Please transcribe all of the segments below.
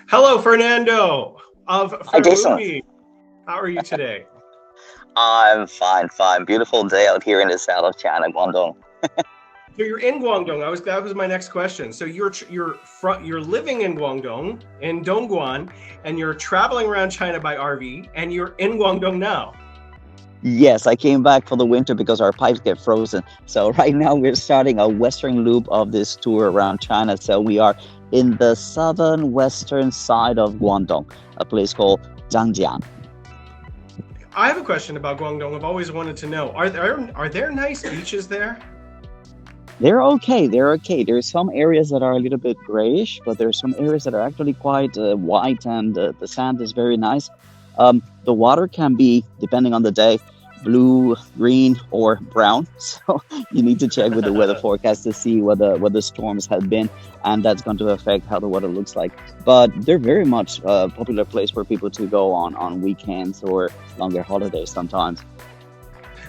Hello, Fernando of Hi, Jason. FerMuBe. How are you today? I'm fine. Beautiful day out here in the south of China, Guangdong. So you're in Guangdong. That was my next question. So you're living in Guangdong in Dongguan, and you're traveling around China by RV, and you're in Guangdong now. Yes, I came back for the winter because our pipes get frozen. So right now we're starting a western loop of this tour around China. So we are in the southern western side of Guangdong, a place called Zhangjiang. I have a question about Guangdong. I've always wanted to know: are there nice beaches there? They're okay. There's some areas that are a little bit grayish, but there's some areas that are actually quite white, and the sand is very nice. The water can be, depending on the day, blue, green, or brown. So you need to check with the weather forecast to see what the storms have been, and that's going to affect how the water looks like. But they're very much a popular place for people to go on weekends or longer holidays sometimes.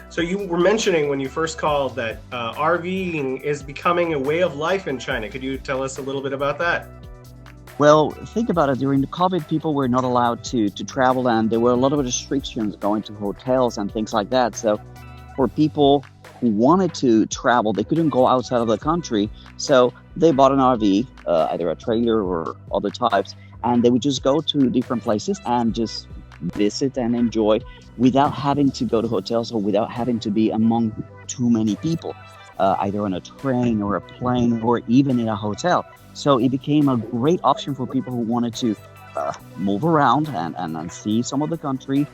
So you were mentioning when you first called that RVing is becoming a way of life in China. Could you tell us a little bit about that? Well, think about it. During the COVID, people were not allowed to travel, and there were a lot of restrictions going to hotels and things like that. So, for people who wanted to travel, they couldn't go outside of the country. So, they bought an RV, either a trailer or other types, and they would just go to different places and just visit and enjoy without having to go to hotels or without having to be among too many people, either on a train or a plane or even in a hotel. So it became a great option for people who wanted to move around and see some of the country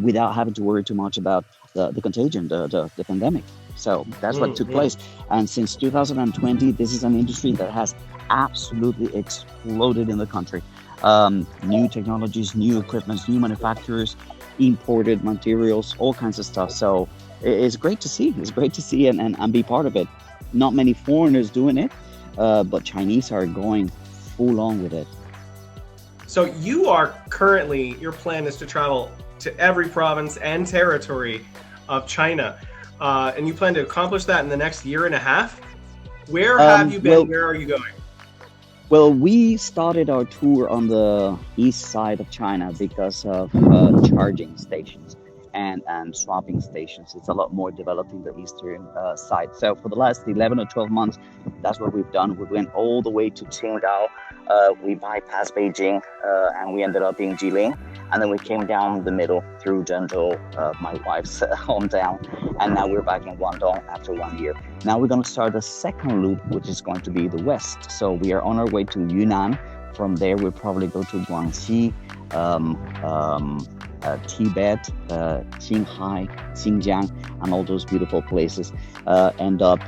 without having to worry too much about the contagion, the pandemic. So that's what took place. And since 2020, this is an industry that has absolutely exploded in the country. New technologies, new equipments, new manufacturers, imported materials, all kinds of stuff. So it's great to see. It's great to see and be part of it. Not many foreigners doing it, but Chinese are going full on with it. So your plan is to travel to every province and territory of China, and you plan to accomplish that in the next year and a half. Where have you been? Well, Where are you going? Well, we started our tour on the east side of China because of charging stations and swapping stations. It's a lot more developed in the eastern side. So for the last 11 or 12 months, that's what we've done. We went all the way to Qingdao. We bypassed Beijing, and we ended up in Jilin. And then we came down the middle through Zhengzhou, my wife's hometown. And now we're back in Guangdong after 1 year. Now we're going to start a second loop, which is going to be the west. So we are on our way to Yunnan. From there, we'll probably go to Guangxi, Tibet, Qinghai, Xinjiang, and all those beautiful places. End up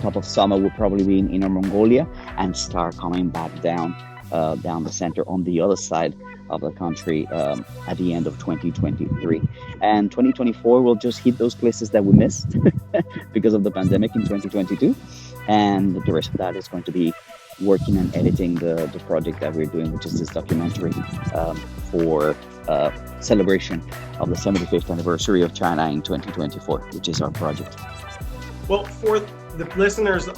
top of summer, we'll probably be in Inner Mongolia and start coming back down the center on the other side of the country at the end of 2023. And 2024, we'll just hit those places that we missed because of the pandemic in 2022. And the rest of that is going to be working and editing the project that we're doing, which is this documentary for celebration of the 75th anniversary of China in 2024, which is our project. Well, for the listeners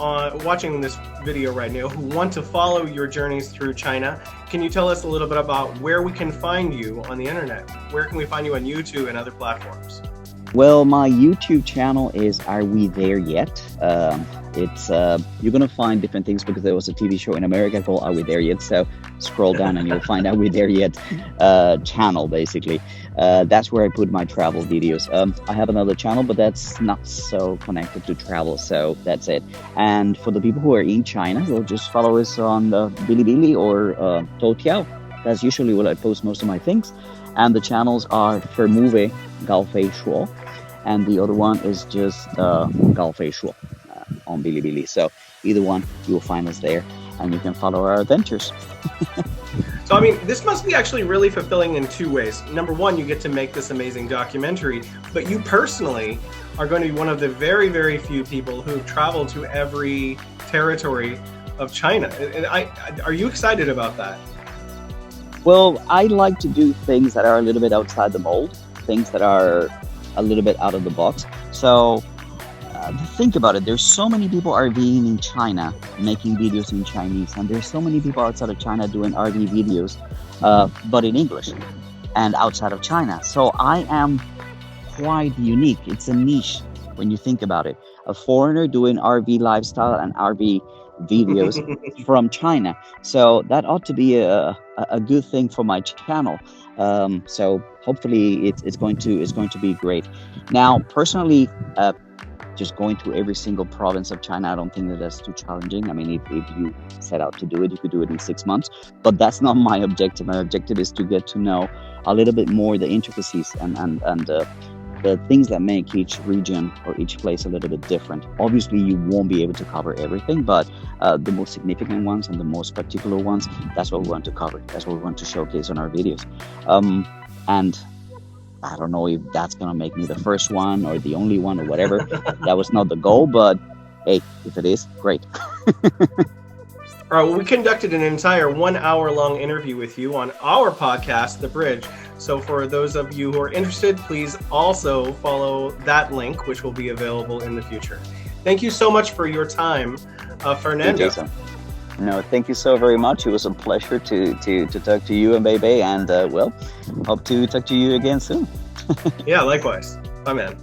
watching this video right now who want to follow your journeys through China, can you tell us a little bit about where we can find you on the internet? Where can we find you on YouTube and other platforms? Well, my YouTube channel is Are We There Yet? It's you're gonna find different things because there was a TV show in America called Are We There Yet? So scroll down and you'll find Are We There Yet channel, basically. That's where I put my travel videos. I have another channel, but that's not so connected to travel, so that's it. And for the people who are in China, you'll just follow us on Bilibili or Toutiao. That's usually where I post most of my things. And the channels are FerMuBe, Gaofei Shuo, and the other one is just Gaofei Shuo on Bilibili. So either one, you'll find us there, and you can follow our adventures. So, I mean, this must be actually really fulfilling in two ways. Number one, you get to make this amazing documentary, but you personally are going to be one of the very, very few people who've traveled to every territory of China. And are you excited about that? Well, I like to do things that are a little bit outside the mold, things that are a little bit out of the box. So think about it. There's so many people RVing in China, making videos in Chinese, and there's so many people outside of China doing RV videos, but in English and outside of China. So I am quite unique. It's a niche when you think about it. A foreigner doing RV lifestyle and RV videos from China. So that ought to be a good thing for my channel. So hopefully it's going to be great. Now, personally, just going to every single province of China, I don't think that that's too challenging. I mean, if you set out to do it, you could do it in 6 months, but that's not my objective. My objective is to get to know a little bit more the intricacies and the things that make each region or each place a little bit different. Obviously, you won't be able to cover everything, but the most significant ones and the most particular ones, that's what we want to cover. That's what we want to showcase on our videos. And I don't know if that's going to make me the first one or the only one or whatever. That was not the goal, but hey, if it is, great. All right, well, we conducted an entire 1 hour long interview with you on our podcast, The Bridge. So for those of you who are interested, please also follow that link, which will be available in the future. Thank you so much for your time, Fernando. Hey, no, thank you so very much. It was a pleasure to talk to you and Bebe, and well, hope to talk to you again soon. Yeah, likewise. Bye, man.